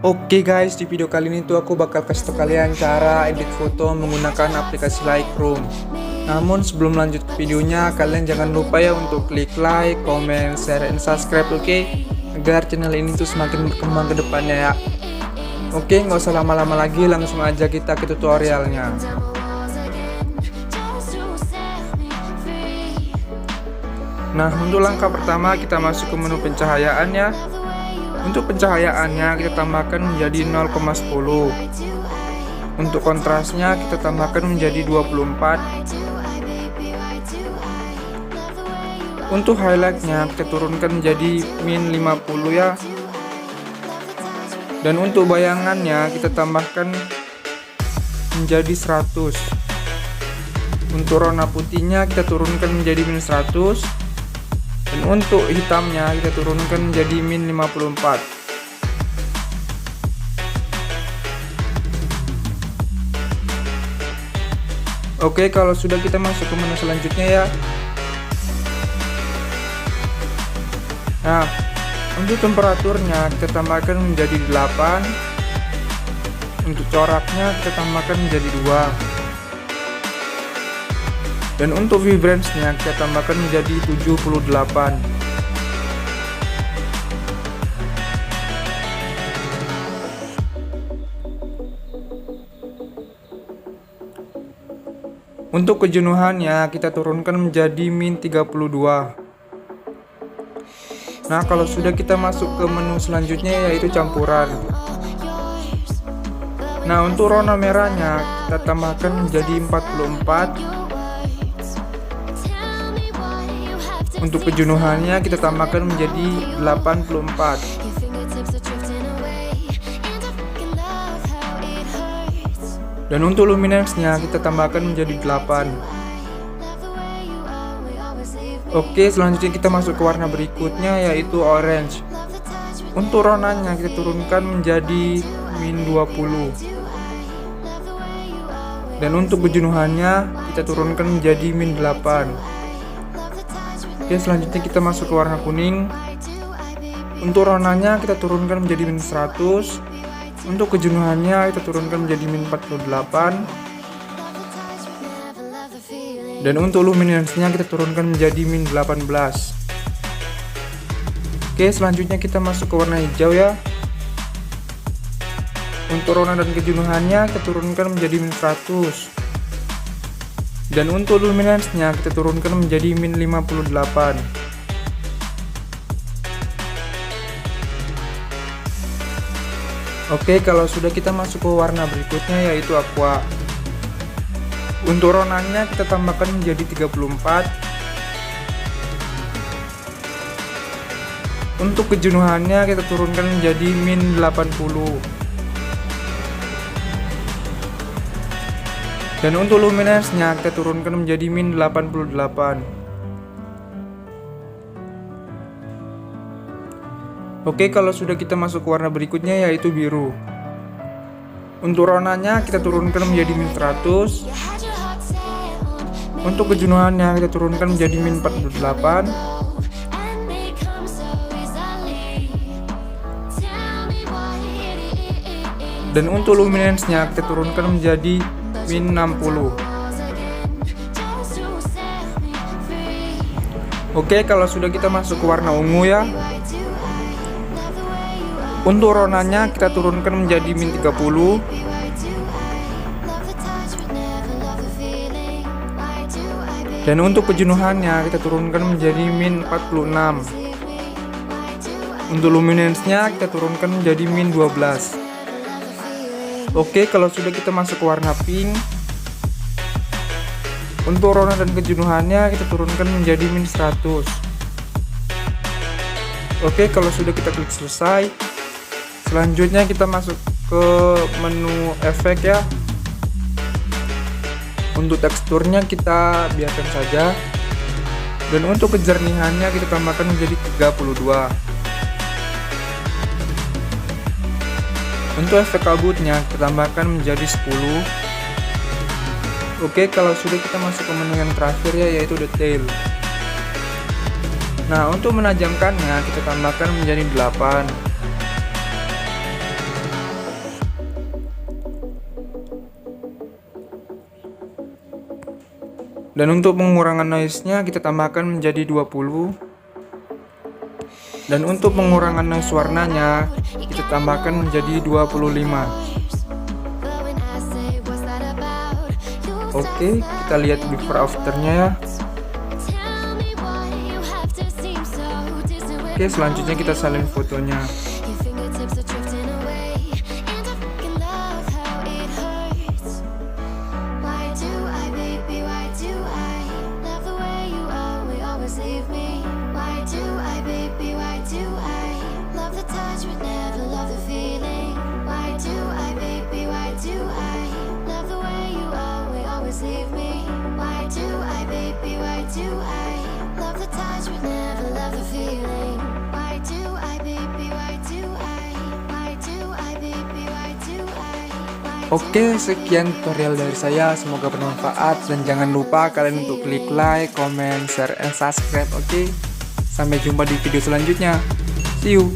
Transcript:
Oke guys, di video kali ini tuh aku bakal kasih tau kalian cara edit foto menggunakan aplikasi Lightroom. Namun sebelum lanjut ke videonya, kalian jangan lupa ya untuk klik like, comment, share, and subscribe, oke? Agar channel ini tuh semakin berkembang ke depannya ya. Oke, nggak usah lama-lama lagi, langsung aja kita ke tutorialnya. Nah, untuk langkah pertama kita masuk ke menu pencahayaan ya. Untuk pencahayaannya kita tambahkan menjadi 0,10. Untuk kontrasnya kita tambahkan menjadi 24. Untuk highlightnya kita turunkan menjadi min 50 ya. Dan untuk bayangannya kita tambahkan menjadi 100. Untuk warna putihnya kita turunkan menjadi min 100. Dan untuk hitamnya kita turunkan menjadi min 54. Oke, kalau sudah kita masuk ke menu selanjutnya ya. Nah, untuk temperaturnya kita tambahkan menjadi 8. Untuk coraknya kita tambahkan menjadi 2. Dan untuk vibrance-nya kita tambahkan menjadi 78. Untuk kejenuhannya kita turunkan menjadi min 32. Nah, kalau sudah kita masuk ke menu selanjutnya yaitu campuran. Nah, untuk warna merahnya kita tambahkan menjadi 44. Untuk kejenuhannya kita tambahkan menjadi 84. Dan untuk luminance-nya kita tambahkan menjadi 8. Oke, selanjutnya kita masuk ke warna berikutnya yaitu orange. Untuk warnanya kita turunkan menjadi min 20. Dan untuk kejenuhannya kita turunkan menjadi min 8. Oke, selanjutnya kita masuk ke warna kuning. Untuk warnanya kita turunkan menjadi min 100. Untuk kejenuhannya kita turunkan menjadi min 48. Dan untuk luminance-nya kita turunkan menjadi min 18. Oke, selanjutnya kita masuk ke warna hijau ya. Untuk warna dan kejenuhannya kita turunkan menjadi min 100. Dan untuk luminance-nya kita turunkan menjadi min 58. Oke, kalau sudah kita masuk ke warna berikutnya yaitu aqua. Untuk warnanya kita tambahkan menjadi 34. Untuk kejenuhannya kita turunkan menjadi min 80. Dan untuk luminance-nya kita turunkan menjadi min 88. Oke, kalau sudah kita masuk ke warna berikutnya yaitu biru. Untuk warnanya kita turunkan menjadi min 100. Untuk kejenuhannya kita turunkan menjadi min 48. Dan untuk luminance-nya kita turunkan menjadi min 60. Oke, kalau sudah kita masuk ke warna ungu ya. Untuk warnanya kita turunkan menjadi min 30. Dan untuk kejenuhannya kita turunkan menjadi min 46. Untuk luminance-nya kita turunkan menjadi min 12. Oke, kalau sudah kita masuk ke warna pink. Untuk warna dan kejenuhannya kita turunkan menjadi min 100. Oke, kalau sudah kita klik selesai. Selanjutnya kita masuk ke menu efek ya. Untuk teksturnya kita biarkan saja. Dan untuk kejernihannya kita tambahkan menjadi 32. Untuk efek kabutnya kita tambahkan menjadi 10. Oke, kalau sudah kita masuk ke menu yang terakhir ya yaitu detail. Nah, untuk menajamkannya kita tambahkan menjadi 8. Dan untuk pengurangan noise-nya kita tambahkan menjadi 20. Dan untuk pengurangan noise warnanya kita tambahkan menjadi 25. Oke, kita lihat before afternya ya. Oke, selanjutnya kita salin fotonya. Oke, sekian tutorial dari saya, semoga bermanfaat dan jangan lupa kalian untuk klik like, comment, share, and subscribe. Oke, sampai jumpa di video selanjutnya. See you.